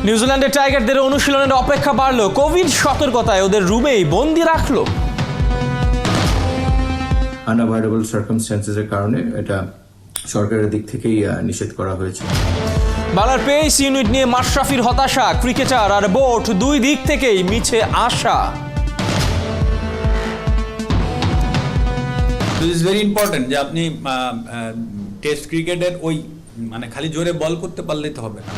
নিউজিল্যান্ডের টাইগারদের অনুশীলনের অপেক্ষা বাড়লো, কোভিড সতর্কতায় ওদের রুমেই বন্দি রাখলো। আনঅ্যাভয়েডেবল সার্কামস্ট্যান্সেসের কারণে এটা সরকারের দিক থেকেই নিষেধ করা হয়েছে। বাংলার পেস ইউনিট নিয়ে মাশরাফির হতাশা, ক্রিকেটার আর বোর্ড দুই দিক থেকেই মিছে আশা। ইট ইজ ভেরি ইম্পর্টেন্ট যে আপনি টেস্ট ক্রিকেটের ওই খালি জোরে বল করতে পারলেই তো হবে না।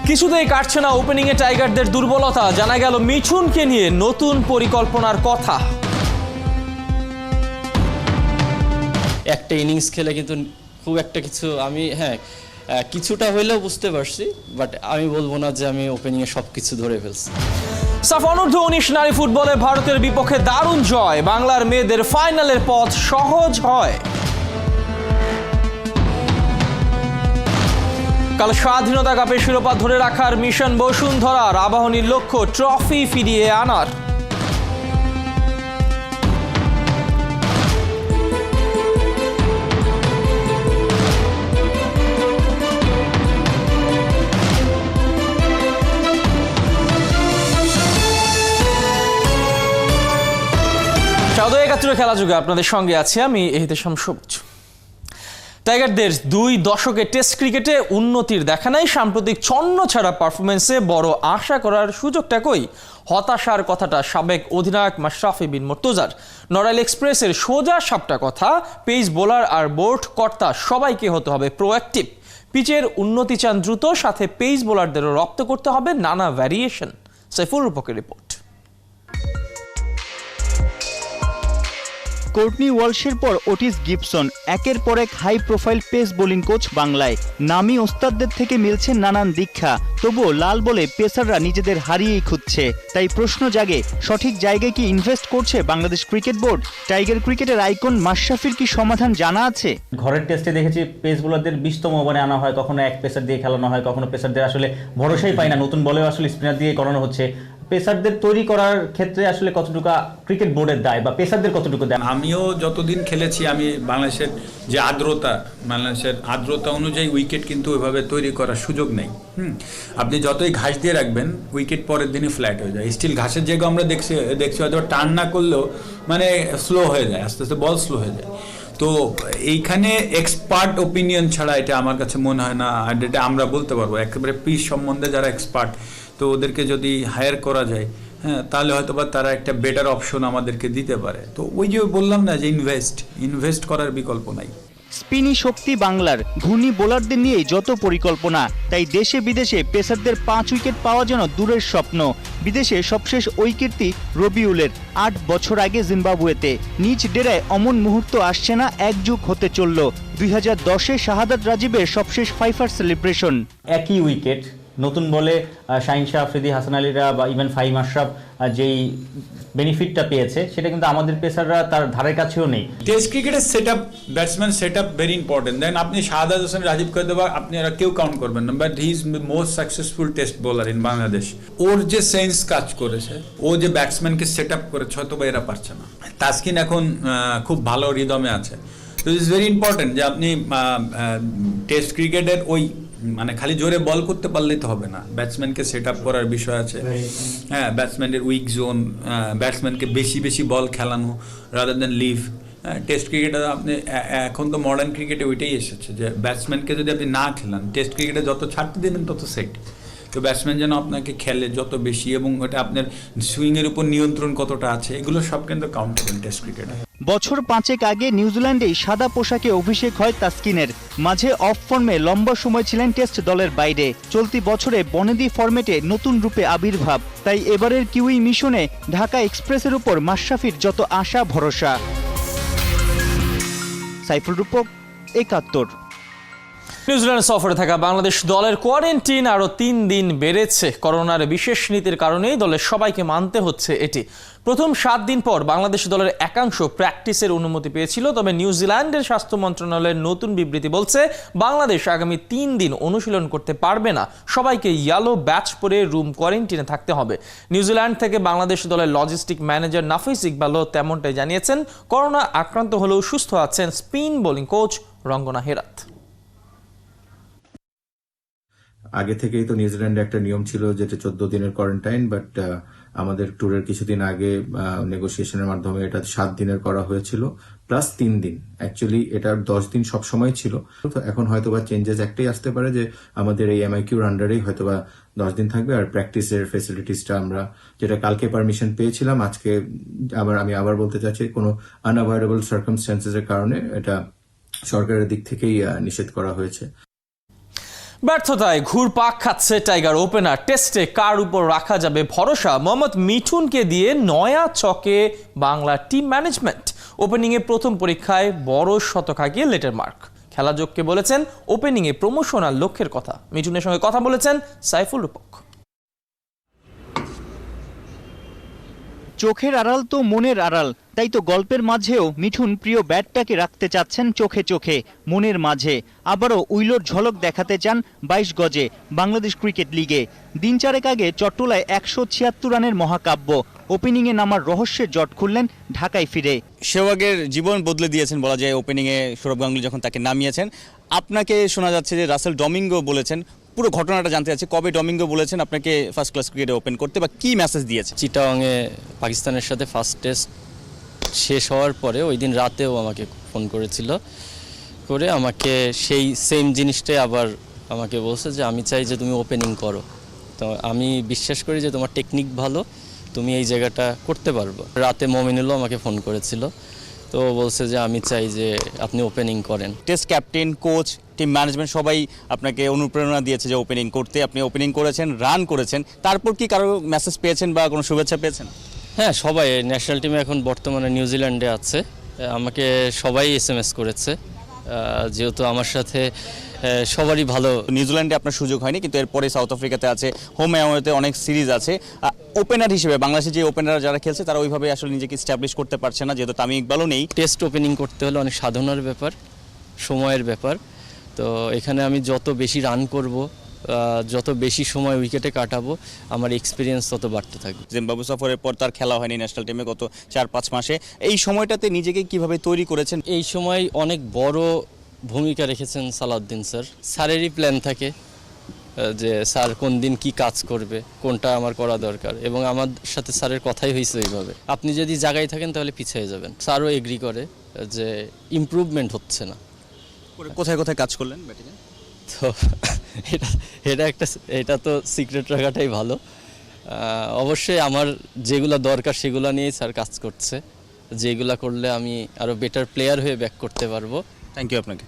কিছুতেই কাটছে না ওপেনিং এ টাইগারদের দুর্বলতা, জানা গেল মিঠুনকে নিয়ে নতুন পরিকল্পনার কথা। একটা ইনিংস খেলে কিন্তু খুব একটা কিছু আমি কিছুটা হইলেও বুঝতে পারছি, বাট আমি বলবো না যে আমি ওপেনিংয়ে সব কিছু ধরে ফেলছি। সাফ অনূর্ধ্ব 19 নারী ফুটবলে ভারতের বিপক্ষে দারুণ জয়, বাংলার মেয়েদের ফাইনালের পথ সহজ হয়। কাল স্বাধীনতা কাপের শিরোপা ধরে রাখার মিশন বসুন্ধরার, আবাহনীর লক্ষ্য ট্রফি ফিরিয়ে আনার। সাউদে 71 খেলা যুগে আপনাদের সঙ্গে আছি আমি এহতেশাম সবুজ। টাইগারদের 2 দশকে টেস্ট ক্রিকেটে উন্নতির দেখা নাই, সাম্প্রতিক ছন্ন ছাড়া পারফরমেন্সে বড় আশা করার সুযোগটা কই? হতাশার কথাটা সাবেক অধিনায়ক মাশরাফি বিন মুর্তজার। নড়াইল এক্সপ্রেসের সোজা সাপটা কথা, পেস বোলার আর বোর্ড কর্তা সবাইকে হতে হবে প্রোঅ্যাক্টিভ। পিচের উন্নতি চান দ্রুত, সাথে পেস বোলারদেরও রপ্ত করতে হবে নানা ভ্যারিয়েশন। সাইফুল রূপকের রিপোর্ট। কোর্টনি ওয়ালশের পর ওটিস গিবসন একের পর এক high profile pace bowling coach বাংলায়। নামি ওস্তাদদের থেকে মিলছে নানান দীক্ষা, তবুও লাল বলে পেসাররা নিজেদের হারিয়েই খুঁজছে। তাই প্রশ্ন জাগে, সঠিক জায়গায় কি ইনভেস্ট করছে বাংলাদেশ ক্রিকেট বোর্ড? টাইগার ক্রিকেটের আইকন মাশরাফির কি সমাধান জানা আছে? ঘরের টেস্টে দেখেছি পেস বোলারদের 20তম ওভারে আনা হয়, কখনো এক পেসার দিয়ে খেলানো হয়, কখনো পেসারদের আসলে ভরসাই পায় না, নতুন বলেও আসলে স্পিনার দিয়ে করানো হচ্ছে। পেসারদের তৈরি করার ক্ষেত্রে আসলে কতটুকু ক্রিকেট বোর্ডের দায় বা পেসারদের কতটুকু দায়? আমিও যতদিন খেলেছি আমি বাংলাদেশের যে আর্দ্রতা অনুযায়ী উইকেট কিন্তু ওইভাবে তৈরি করার সুযোগ নেই। আপনি যতই ঘাস দিয়ে রাখবেন উইকেট পরের দিনই ফ্ল্যাট হয়ে যায়। স্টিল ঘাসের জায়গা আমরা দেখছি হয়তো টার্ন না করলেও স্লো হয়ে যায়, আস্তে আস্তে বল স্লো হয়ে যায়। তো এইখানে এক্সপার্ট ওপিনিয়ন ছাড়া এটা আমার কাছে মনে হয় না, আর এটা আমরা বলতে পারবো একেবারে পিচ সম্বন্ধে যারা এক্সপার্ট, তো ওদেরকে যদি হায়ার করা যায় তাহলে হয়তো বা তারা একটা বেটার অপশন আমাদেরকে দিতে পারে। তো ওই যে বললাম না যে ইনভেস্ট করার বিকল্প নাই। স্পিনি শক্তি বাংলার, ঘূর্ণি বোলারদের নিয়েই যত পরিকল্পনা, তাই দেশে বিদেশে পেসারদের 5 উইকেট পাওয়া যেন দূরের স্বপ্ন। বিদেশে সবশেষ ওই কীর্তি রবিউলের 8 বছর আগে জিম্বাবুয়েতে। নিজ ডেরায় অমন মুহূর্ত আসছে না, এক যুগ হতে চলল। 2010-এ শাহাদাত রাজীবের সবশেষ ফাইফার সেলিব্রেশন। একই উইকেট, নতুন বলে শাহিন শাহ আফ্রিদি, হাসান আলীরা বা ইভেন ফাহিম আশরাফ যেই বেনিফিটটা পেয়েছে সেটা কিন্তু আমাদের পেসাররা তার ধারের কাছেও নেই। টেস্ট ক্রিকেটের setup, batsman setup very important. Then আপনি শাহাদাত হোসেন, রাজীব খৈরদেবা আপনি এরা কেউ কাউন্ট করবেন না, but he is most successful test bowler in Bangladesh. ওর যে সেন্স কাজ করেছে, ও যে ব্যাটসম্যানকে সেটআপ করেছে, হয়তো বা এরা পারছে না। তাসকিন এখন খুব ভালো রিদমে আছে। তো ইট ইজ ভেরি ইম্পর্টেন্ট যে আপনি টেস্ট ক্রিকেটের ওই খালি জোরে বল করতে পারলেই তো হবে না, ব্যাটসম্যানকে সেট আপ করার বিষয় আছে। ব্যাটসম্যানের উইক জোন, ব্যাটসম্যানকে বেশি বল খেলানো রাদার দেন লিভ। টেস্ট ক্রিকেটে আপনি এখন তো মডার্ন ক্রিকেটে ওইটাই এসেছে যে ব্যাটসম্যানকে যদি আপনি না খেলান, টেস্ট ক্রিকেটে যত ছাড়তে দেবেন তত সেট। তো ব্যাটসম্যান যেন আপনাকে খেলে যত বেশি, এবং ওটা আপনার সুইংয়ের উপর নিয়ন্ত্রণ কতটা আছে, এগুলো সব কিন্তু কাউন্ট করবেন টেস্ট ক্রিকেটে। বছর 5 আগে নিউজিল্যান্ডেই সাদা পোশাকে অভিষেক হয় তাসকিনের। মাঝে অফ ফর্মে লম্বা সময় ছিলেন টেস্ট দলের বাইরে। চলতি বছরে বনেদি ফরম্যাটে নতুন রূপে আবির্ভাব। তাই এবারের কিউই মিশনে ঢাকা এক্সপ্রেসের উপর মাশরাফির যত আশা ভরসা। সাইফুল রূপক, 71। নিউজিল্যান্ড সফরে থাকা বাংলাদেশ দলের কোয়ারেন্টিন আরও 3 দিন বেড়েছে। করোনার বিশেষ নীতির কারণেই দলের সবাইকে মানতে হচ্ছে এটি। প্রথম 7 দিন পর বাংলাদেশ দলের একাংশ প্র্যাকটিসের অনুমতি পেয়েছিল, তবে নিউজিল্যান্ডের স্বাস্থ্য মন্ত্রণালয়ের নতুন বিবৃতি বলছে বাংলাদেশ আগামী 3 দিন অনুশীলন করতে পারবে না, সবাইকে ইয়েলো ব্যাচ পরে রুম কোয়ারেন্টিনে থাকতে হবে। নিউজিল্যান্ড থেকে বাংলাদেশ দলের লজিস্টিক ম্যানেজার নাফিস ইকবালও তেমনটাই জানিয়েছেন। করোনা আক্রান্ত হলেও সুস্থ আছেন spin bowling coach Rangana Herat. আগে থেকেই তো নিউজিল্যান্ডে একটা নিয়ম ছিল যেটা 14 দিনের কোয়ারেন্টাইন, বাট আমাদের ট্যুরের কিছুদিন আগে নেগোসিয়েশনের মাধ্যমে এটা 7 দিনের করা হয়েছিল, প্লাস 3 দিন। অ্যাকচুয়ালি এটা 10 দিন সবসময় ছিল, তো এখন হয়তোবা চেঞ্জেস একটাই আসতে পারে যে আমাদের এই এমআইকিউর আন্ডারেই হয়তোবা 10 দিন থাকবে, আর প্র্যাকটিসের ফেসিলিটিসটা আমরা যেটা কালকে পারমিশন পেয়েছিলাম, আজকে আমি আবার বলতে চাচ্ছি কোনো আনঅ্যাভয়েডেবল সার্কামস্ট্যান্সেসের কারণে এটা সরকারের দিক থেকেই নিষেধ করা হয়েছে। ব্যর্থতায় ঘুরপাক খাচ্ছে টাইগার ওপেনার। টেস্টে কার উপর রাখা যাবে ভরসা? মোহাম্মদ মিঠুনকে দিয়ে নয়া চকে বাংলা টিম ম্যানেজমেন্ট। ওপেনিংয়ে প্রথম পরীক্ষায় বড় শতক হাঁকিয়ে লেটার মার্ক। খেলাযোগকে বলেছেন ওপেনিংয়ে প্রমোশনাল লক্ষ্যের কথা। মিঠুনের সঙ্গে কথা বলেছেন সাইফুল রূপক। চোখের আড়াল তো মনের আড়াল, তাই তো গল্পের মাঝেও মিঠুন প্রিয় ব্যাটটাকে রাখতে চাচ্ছেন চোখে চোখে, মনের মাঝে। আবারও উইলোর ঝলক দেখাতে চান 22 গজে বাংলাদেশ ক্রিকেট লিগে। দিন চারেক আগে চট্টলায় 176 রানের মহাকাব্য। ওপেনিংয়ে নামার রহস্যের জট খুললেন ঢাকায় ফিরে। সেহওয়াগের জীবন বদলে দিয়েছেন বলা যায় ওপেনিংয়ে সৌরভ গাঙ্গুলী যখন তাকে নামিয়েছেন। আপনাকে শোনা যাচ্ছে যে রাসেল ডমিঙ্গো বলেছেন, পুরো ঘটনাটা জানতে চাচ্ছি, কবে ডমিঙ্গো বলেছেন আপনাকে ফার্স্ট ক্লাস ক্রিকেটে ওপেন করতে, বা কি মেসেজ দিয়েছে? চিটাগংয়ে পাকিস্তানের সাথে ফার্স্ট টেস্ট শেষ হওয়ার পরে ওই দিন রাতেও আমাকে ফোন করেছিল, করে আমাকে সেই সেম জিনিসটাই আবার আমাকে বলছে যে আমি চাই যে তুমি ওপেনিং করো। তো আমি বিশ্বাস করি যে তোমার টেকনিক ভালো, তুমি এই জায়গাটা করতে পারবো। রাতে মমিনুলও আমাকে ফোন করেছিল, তো বলছে যে আমি চাই যে আপনি ওপেনিং করেন। Test captain, coach, team management সবাই আপনাকে অনুপ্রেরণা দিয়েছে যে ওপেনিং করতে। আপনি ওপেনিং করেছেন, রান করেছেন, তারপর কি কারো মেসেজ পেয়েছেন বা কোনো শুভেচ্ছা পেয়েছেন? হ্যাঁ, সবাই ন্যাশনাল টিমে এখন বর্তমানে নিউজিল্যান্ডে আছে, আমাকে সবাই SMS করেছে, যেহেতু আমার সাথে সবারই ভালো। নিউজিল্যান্ডে আপনার সুযোগ হয়নি, কিন্তু এরপরে সাউথ আফ্রিকাতে আছে, হোম অ্যাওয়েতে অনেক সিরিজ আছে। ওপেনার হিসেবে বাংলাদেশে যে ওপেনার যারা খেলছে তারা ওইভাবে আসলে নিজেকে স্ট্যাবলিশ করতে পারছে না, যেহেতু তামিম ইকবালও নেই। টেস্ট ওপেনিং করতে হলে অনেক সাধনার ব্যাপার, সময়ের ব্যাপার। তো এখানে আমি যত বেশি রান করব, যত বেশি সময় উইকেটে কাটাবো, আমার এক্সপিরিয়েন্স তত বাড়তে থাকবে। জিম্বাবুয়ে সফরের পর তার খেলা হয়নি ন্যাশনাল টিমে গত 4-5 মাসে। এই সময়টাতে নিজেকে কিভাবে তৈরি করেছেন? এই সময় অনেক বড় ভূমিকা রেখেছেন সালাউদ্দিন স্যার। স্যারেরই প্ল্যান থাকে যে স্যার কোন দিন কি কাজ করবে, কোনটা আমার করা দরকার, এবং আমার সাথে স্যারের কথাই হয়েছে এইভাবে। আপনি যদি জায়গায় থাকেন তাহলে পিছিয়ে যাবেন। স্যারও এগ্রি করে যে ইমপ্রুভমেন্ট হচ্ছে না। কোথায় কোথায় কাজ করলেন ব্যাটিংয়ে? তো এটা তো সিক্রেট রাখাটাই ভালো। অবশ্যই আমার যেগুলো দরকার সেগুলো নিয়েই স্যার কাজ করছে, যেগুলো করলে আমি আরও বেটার প্লেয়ার হয়ে ব্যাক করতে পারবো। থ্যাংক ইউ আপনাকে।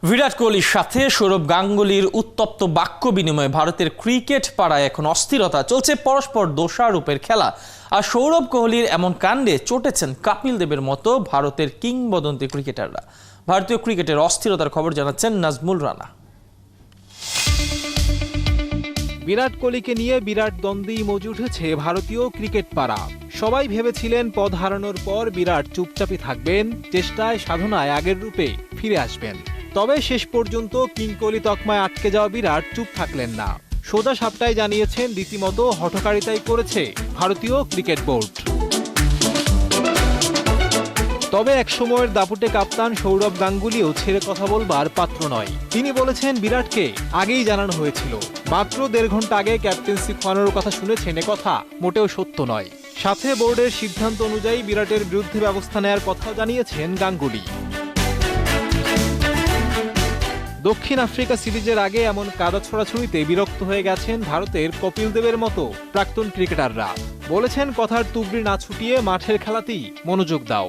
বিরাট কোহলির সাথে সৌরভ গাঙ্গুলীর উত্তপ্ত বাক্য বিনিময়ে ভারতের ক্রিকেট পাড়ায় এখন অস্থিরতা চলছে। পরস্পর দোষারোপের খেলা। আর সৌরভ কোহলির এমন কাণ্ডে চটেছেন কপিল দেবের মতো ভারতের কিংবদন্তি ক্রিকেটাররা। ভারতীয় ক্রিকেটের অস্থিরতার খবর জানাচ্ছেন নাজমুল রানা। বিরাট কোহলিকে নিয়ে বিরাট দ্বন্দ্বেই মজে উঠেছে ভারতীয় ক্রিকেট পাড়া। সবাই ভেবেছিলেন পদ হারানোর পর বিরাট চুপচাপই থাকবেন, চেষ্টায় সাধনায় আগের রূপে ফিরে আসবেন। তবে শেষ পর্যন্ত কিং কোহলি তকমায় আটকে যাওয়া বিরাট চুপ থাকলেন না। সোজা সাপটায় জানিয়েছেন রীতিমতো হঠকারিতাই করেছে ভারতীয় ক্রিকেট বোর্ড। তবে এক সময়ের দাপুটে কাপ্তান সৌরভ গাঙ্গুলীও ছেড়ে কথা বলবার পাত্র নয়। তিনি বলেছেন বিরাটকে আগেই জানানো হয়েছিল, মাত্র 1.5 ঘন্টা আগে ক্যাপ্টেন্সি খোয়ানোর কথা শুনেছেন, কথা মোটেও সত্য নয়। সাথে বোর্ডের সিদ্ধান্ত অনুযায়ী বিরাটের বিরুদ্ধে ব্যবস্থা নেয়ার কথাও জানিয়েছেন গাঙ্গুলী। দক্ষিণ আফ্রিকা সিরিজের আগে এমন কাদা ছড়াছড়িতে বিরক্ত হয়ে গেছেন ভারতের কপিল দেবের মতো প্রাক্তন ক্রিকেটাররা। বলেছেন কথার তুবড়ি না ছুটিয়ে মাঠের খেলাতেই মনোযোগ দাও।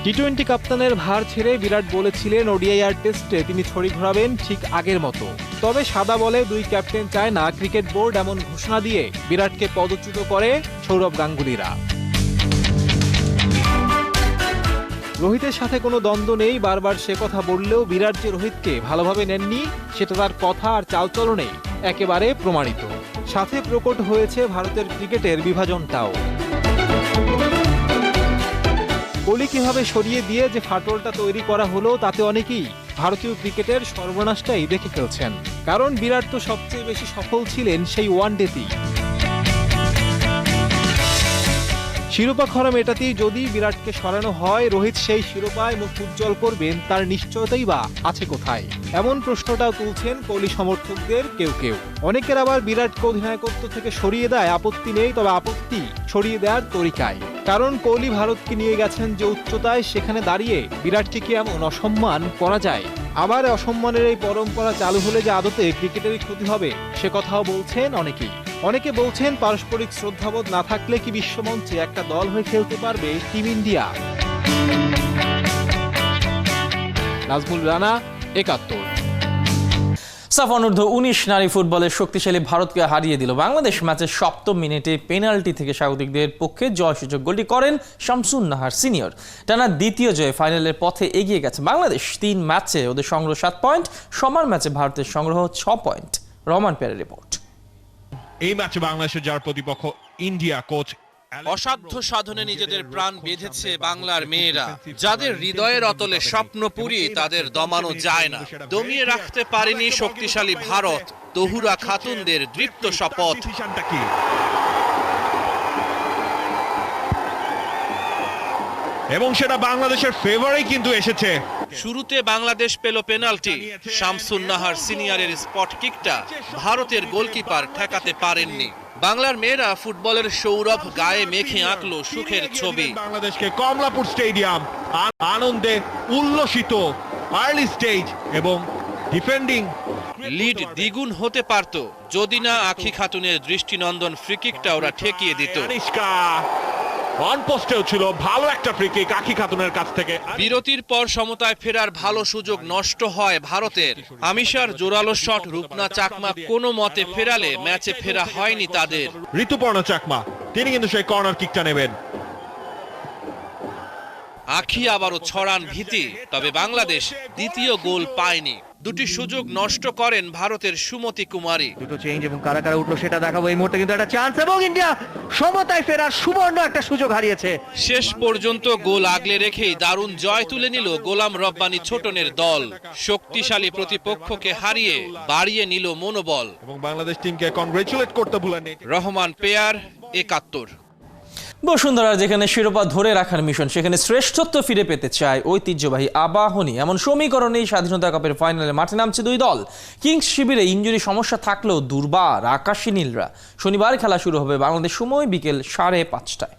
টি-20 কাপ্তানের ভার ছেড়ে বিরাট বলেছিলেন ওডিআই আর টেস্টে তিনি ছড়ি ঘোরাবেন ঠিক আগের মতো। তবে সাদা বলে 2 ক্যাপ্টেন চায় না ক্রিকেট বোর্ড, এমন ঘোষণা দিয়ে বিরাটকে পদচ্যুত করে সৌরভ গাঙ্গুলীরা। রোহিতের সাথে কোনো দ্বন্দ্ব নেই, বারবার সে কথা বললেও বিরাট যে রোহিতকে ভালোভাবে নেননি সেটা তার কথা আর চালচলনে একেবারে প্রমাণিত। সাথে প্রকট হয়েছে ভারতের ক্রিকেটের বিভাজনটাও। কোহলি কিভাবে সরিয়ে দিয়ে যে ফাটলটা তৈরি করা হলো তাতে অনেকেই ভারতীয় ক্রিকেটের সর্বনাশটাই দেখে ফেলছেন। কারণ বিরাট তো সবচেয়ে বেশি সফল ছিলেন সেই ওয়ানডেতেই। শিরোপা খরা মেটাতেই যদি বিরাটকে সরানো হয়, রোহিত সেই শিরোপায় মুখ উজ্জ্বল করবেন তার নিশ্চয়তাই বা আছে কোথায়? এমন প্রশ্নটাও তুলছেন কোহলি সমর্থকদের কেউ কেউ। অনেকের আবার বিরাটকে অধিনায়কত্ব থেকে সরিয়ে দেয় আপত্তি নেই, তবে আপত্তি সরিয়ে দেওয়ার তরিকায়। কারণ কোহলি ভারতকে নিয়ে গেছেন যে উচ্চতায়, সেখানে দাঁড়িয়ে বিরাটকে কি এমন অসম্মান করা যায়? আবার অসম্মানের এই পরম্পরা চালু হলে যে আদতে ক্রিকেটেরই ক্ষতি হবে সে কথাও বলছেন অনেকেই। অনেকে বলছেন পারস্পরিক শ্রদ্ধাবোধ না থাকলে কি বিশ্বমঞ্চে একটা দল হয়ে খেলতে পারবে টিম ইন্ডিয়া? নাজমুল রানা, ৭১। সাফ অনূর্ধ্ব ১৯ নারী ফুটবলের শক্তিশালী ভারতকে হারিয়ে দিল বাংলাদেশ। ম্যাচের ৭ম মিনিটে পেনাল্টি থেকে স্বাগতিকদের পক্ষে জয়সূচক গোলটি করেন শামসুন নাহার সিনিয়র। টানা দ্বিতীয় জয়ে ফাইনালের পথে এগিয়ে গেছে বাংলাদেশ। ৩ ম্যাচে ওদের সংগ্রহ ৭ পয়েন্ট, সমান ম্যাচে ভারতের সংগ্রহ ৬ পয়েন্ট। রহমান পেয়ারের রিপোর্ট। এই ম্যাচে বাংলাদেশের যার প্রতিপক্ষ ইন্ডিয়া, কোচ অসাধ্য সাধনে নিজেদের প্রাণ বেঁধেছে বাংলার মেয়েরা, যাদের হৃদয়ের অতলে স্বপ্ন পুরি তাদের দমানো যায় না। দমিয়ে রাখতে পারেনি শক্তিশালী ভারত, তহুরা খাতুনদের দৃপ্ত শপথ। এবং সেটা বাংলাদেশের ফেভারেই কিন্তু এসেছে। শুরুতে বাংলাদেশ পেল পেনাল্টি, শামসুন নাহার সিনিয়রের স্পট কিকটা ভারতের গোলকিপার ঠেকাতে পারেননি। বাংলার মেয়েরা ফুটবলের সৌরভ গায়ে মেখে আঁকলো সুখের ছবি। বাংলাদেশকে কমলাপুর স্টেডিয়াম আনন্দে উল্লসিত, আর্লি স্টেজ এবং ডিফেন্ডিং লিড দ্বিগুণ হতে পারত যদি না আখি খাতুনের দৃষ্টিনন্দন ফ্রিকিকটা ওরা ঠেকিয়ে দিত। অন পোস্টেও ছিল ভালো একটা ফ্রি কিক আখি খাতুনের কাছ থেকে। বিরতির পর সমতায় ফেরার ভালো সুযোগ নষ্ট হয় ভারতের। আমিশার জোরালো শট রূপনা চাকমা কোনো মতে ফেরালে ম্যাচে ফেরা হয়নি তাদের। ঋতুপর্ণ চাকমা তিনি কিন্তু সেই কর্নার কিকটা নেবেন। আখি আবারও ছড়ান ভীতি, তবে বাংলাদেশ দ্বিতীয় গোল পায়নি। দুটি সুযোগ নষ্ট করেন ভারতের সুমতি কুমারী। দুটো চেঞ্জ এবং কারা কারা উঠলো সেটা দেখাবো এই মুহূর্তে, কিন্তু একটা চান্স এবং ইন্ডিয়া সমতায় ফেরার সুবর্ণ একটা সুযোগ হারিয়েছে। শেষ পর্যন্ত গোল আগলে রেখেই দারুণ জয় তুলে নিল গোলাম রব্বানী ছোটনের দল। শক্তিশালী প্রতিপক্ষকে হারিয়ে বাড়িয়ে নিল মনোবল এবং বাংলাদেশ টিমকে কংগ্রেচুলেট করতে ভুলেননি। রহমান পেয়ার, ৭১। বসুন্ধরার যেখানে শিরোপা ধরে রাখার মিশন, সেখানে শ্রেষ্ঠত্ব ফিরে পেতে চায় ঐতিহ্যবাহী আবাহনী। এমন সমীকরণেই স্বাধীনতা কাপের ফাইনালে মাঠে নামছে দুই দল। কিংস শিবিরে ইনজুরি সমস্যা থাকলেও দুর্বার আকাশী নীলরা। শনিবার খেলা শুরু হবে বাংলাদেশ সময় বিকেল ৫:৩০।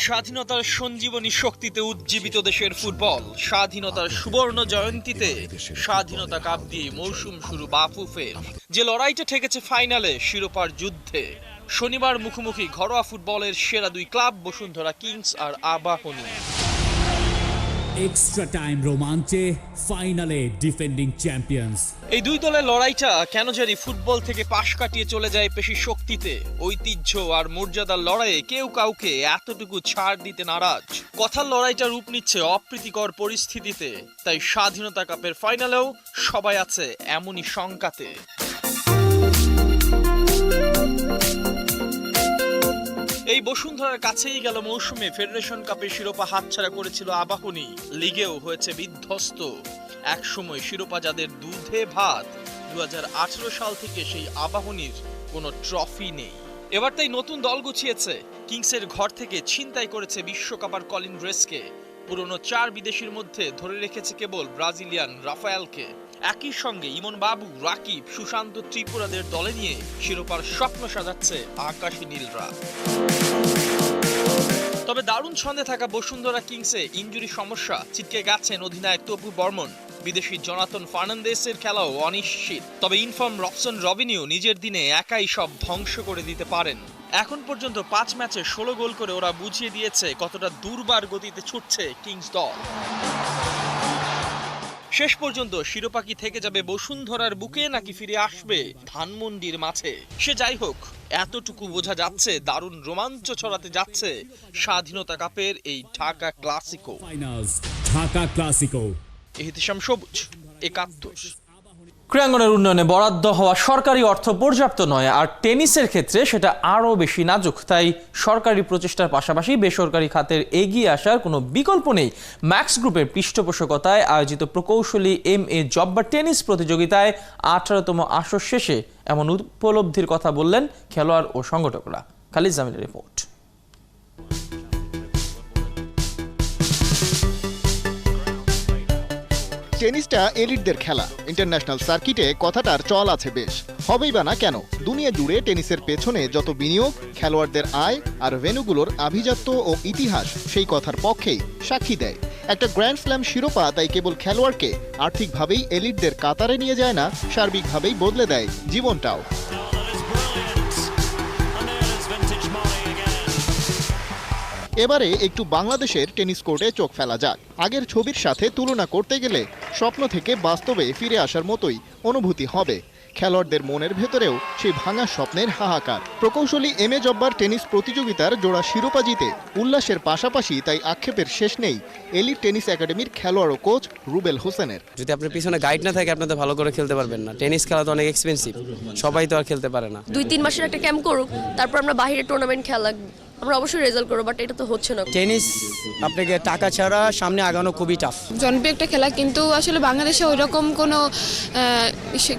স্বাধীনতার সঞ্জীবনী শক্তিতে উজ্জীবিত দেশের ফুটবল, স্বাধীনতার সুবর্ণ জয়ন্তীতে স্বাধীনতা কাপ দিয়ে মৌসুম শুরু বাফুফের। যে লড়াইটা ঠেকেছে ফাইনালে শিরোপার যুদ্ধে। শনিবার মুখোমুখি ঘরোয়া ফুটবলের সেরা দুই ক্লাব বসুন্ধরা কিংস আর আবাহনী। এক্সট্রা টাইম রোমাঞ্চে ফাইনালে ডিফেন্ডিং চ্যাম্পিয়ন্স। এই দুই দলের লড়াইটা কেন জানি ফুটবল থেকে পাশ কাটিয়ে চলে যায় পেশি শক্তিতে। ঐতিহ্য আর মর্যাদার লড়াইয়ে কেউ কাউকে এতটুকু ছাড় দিতে নারাজ। কথার লড়াইটা রূপ নিচ্ছে অপ্রীতিকর পরিস্থিতিতে। তাই স্বাধীনতা কাপের ফাইনালেও সবাই আছে এমনই শঙ্কাতে। এই বসুন্ধরার কাছেই গেল মৌসুমে ফেডারেশন কাপের শিরোপা হাতছাড়া করেছিল আবাহনী। লিগেও হয়েছে বিধ্বস্ত। একসময় শিরোপা যাদের দুধে ভাত, ২০১৮ সাল থেকে সেই আবাহনীর কোনো ট্রফি নেই। এবার তাই নতুন দল গুছিয়েছে। কিংসের ঘর থেকে ছিনতাই করেছে বিশ্বকাপার কলিন রেসকে। পুরনো ৪ বিদেশির মধ্যে ধরে রেখেছে কেবল ব্রাজিলিয়ান রাফায়েলকে। একই সঙ্গে ইমন বাবু, রাকিব, সুশান্ত ত্রিপুরাদের দলে নিয়ে শিরোপার স্বপ্ন সাজাচ্ছে আকাশী নীলরা। তবে দারুণ ছন্দে থাকা বসুন্ধরা কিংসে ইনজুরি সমস্যা ছিটকে গেছেন অধিনায়ক তপু বর্মন। বিদেশি জনাথন ফার্নান্দেসের খেলাও অনিশ্চিত। তবে ইনফর্ম রবসন রবিনিও নিজের দিনে একাই সব ধ্বংস করে দিতে পারেন। এখন পর্যন্ত ৫ ম্যাচে ১৬ গোল করে ওরা বুঝিয়ে দিয়েছে কতটা দুর্বার গতিতে ছুটছে কিংস দল। শেষ পর্যন্ত শিরোপা কি থেকে যাবে বসুন্ধরার বুকে নাকি ফিরে আসবে ধানমন্ডির মাঠে? সে যাই হোক, এতটুকু বোঝা যাচ্ছে দারুণ রোমাঞ্চ ছড়াতে যাচ্ছে স্বাধীনতা কাপের এই ঢাকা ক্লাসিকো। ঢাকা ক্লাসিকো। ইহতিশাম সবুজ, ৭১। ক্রীড়াঙ্গনের উন্নয়নে বরাদ্দ হওয়া সরকারি অর্থ পর্যাপ্ত নয়, আর টেনিসের ক্ষেত্রে সেটা আরও বেশি নাজুক। তাই সরকারি প্রচেষ্টার পাশাপাশি বেসরকারি খাতের এগিয়ে আসার কোনো বিকল্প নেই। ম্যাক্স গ্রুপের পৃষ্ঠপোষকতায় আয়োজিত প্রকৌশলী MA জব্বার টেনিস প্রতিযোগিতায় 18তম আসর শেষে এমন উপলব্ধির কথা বললেন খেলোয়াড় ও সংগঠকরা। খালিদ জামিলের রিপোর্ট। টেনিসটা এলিটদের খেলা। ইন্টারন্যাশনাল সার্কিটে কথাটার চল আছে বেশ। হবেই বা না কেন, দুনিয়া জুড়ে টেনিসের পেছনে যত বিনিয়োগ, খেলোয়াড়দের আয় আর ভেন্যুগুলোর আভিজাত্য ও ইতিহাস সেই কথার পক্ষেই সাক্ষী দেয়। একটা গ্র্যান্ড স্ল্যাম শিরোপা তাই কেবল খেলোয়াড়কে আর্থিকভাবেই এলিটদের কাতারে নিয়ে যায় না, সার্বিকভাবেই বদলে দেয় জীবনটাও। এবারে একটু বাংলাদেশের টেনিস কোর্টে চোখ ফেলা যাক। আগের ছবির সাথে তুলনা করতে গেলে স্বপ্ন থেকে বাস্তবে ফিরে আসার মতোই অনুভূতি হবে। খেলোয়াড়দের মনের ভেতরেও সেই ভাঙা স্বপ্নের হাহাকার। প্রকৌশলী MA জব্বার টেনিস প্রতিযোগিতার জোড়া শিরোপা জিতে উল্লাসের পাশাপাশি তাই আক্ষেপের শেষ নেই এলিট টেনিস একাডেমির খেলোয়াড় ও কোচ রুবেল হোসেনের। যদি আপনার পিছনে গাইড না থাকে, আপনি তো ভালো করে খেলতে পারবেন না। টেনিস খেলা তো অনেক এক্সপেন্সিভ, সবাই তো আর খেলতে পারে না। 2-3 মাসের একটা ক্যাম্প করুক, তারপর আমরা বাইরে টুর্নামেন্ট খেলা, আমরা অবশ্যই রেজাল্ট করবো, বাট এটা তো হচ্ছে না। টেনিস আপনাকে টাকা ছাড়া সামনে আগানো খুবই টাফ। জনপ্রিয় একটা খেলা, কিন্তু আসলে বাংলাদেশে ওইরকম কোনো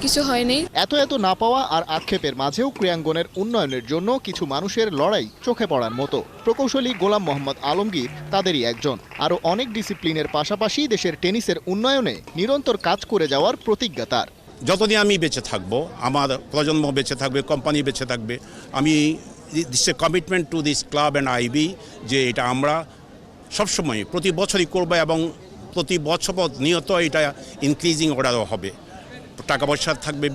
কিছু হয়নি। এত না পাওয়া আর আক্ষেপের মাঝেও ক্রীড়াঙ্গনের উন্নয়নের জন্য কিছু মানুষের লড়াই চোখে পড়ার মতো। প্রকৌশলী গোলাম মোহাম্মদ আলমগীর তাদেরই একজন। আরও অনেক ডিসিপ্লিনের পাশাপাশি দেশের টেনিসের উন্নয়নে নিরন্তর কাজ করে যাওয়ার প্রতিজ্ঞা তার। যতদিন আমি বেঁচে থাকবো, আমার প্রজন্ম বেঁচে থাকবে, কোম্পানি বেঁচে থাকবে, আমি this A commitment to this club and IB যে এটা আমরা সবসময় প্রতি বছরই করবো এবং প্রতি বছর নিয়ত এটা ইনক্রিজিং অর্ডারও হবে। টাকা পয়সা থাকবে,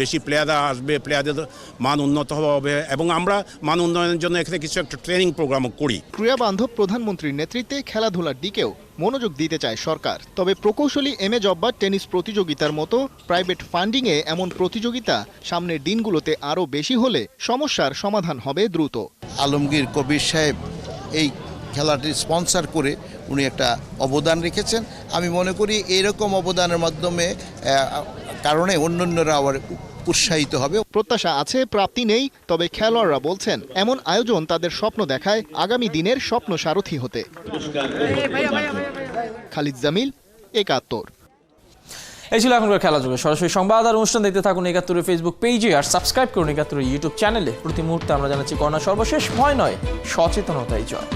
বেশি প্লেয়াররা আসবে, প্লেয়ারদের মান উন্নত হবে এবং আমরা মান উন্নয়নের জন্য এখানে কিছু একটা ট্রেনিং প্রোগ্রামও করি। ক্রীড়া বান্ধব প্রধানমন্ত্রীর নেতৃত্বে খেলাধুলার দিকেও মনোযোগ দিতে চায় সরকার। তবে প্রকৌশলী MA জব্বার টেনিস প্রতিযোগিতার মতো প্রাইভেট ফান্ডিংয়ে এমন প্রতিযোগিতা সামনের দিনগুলোতে আরও বেশি হলে সমস্যার সমাধান হবে দ্রুত। আলমগীর কবির সাহেব এই খেলাটি স্পন্সর করে উনি একটা অবদান রেখেছেন। আমি মনে করি এরকম অবদানের মাধ্যমে কারণে অন্যান্যরা আবার উৎসাহিত হবে। প্রত্যাশা আছে, প্রাপ্তি নেই, তবে খেলোয়াড়রা বলছেন এমন আয়োজন তাদের স্বপ্ন দেখায় আগামী দিনের স্বপ্ন সারথি হতে। খালিদ জামিল, ৭১। এই ছিল এখনকার খেলা যুগে। সরাসরি সংবাদ আর অনুষ্ঠান দেখতে থাকুন ৭১-এর ফেসবুক পেজে, আর সাবস্ক্রাইব করুন ৭১-এর ইউটিউব চ্যানেলে। প্রতি মুহূর্তে আমরা জানাচ্ছি করোনা সর্বশেষ। ভয় নয়, সচেতনতাই জয়।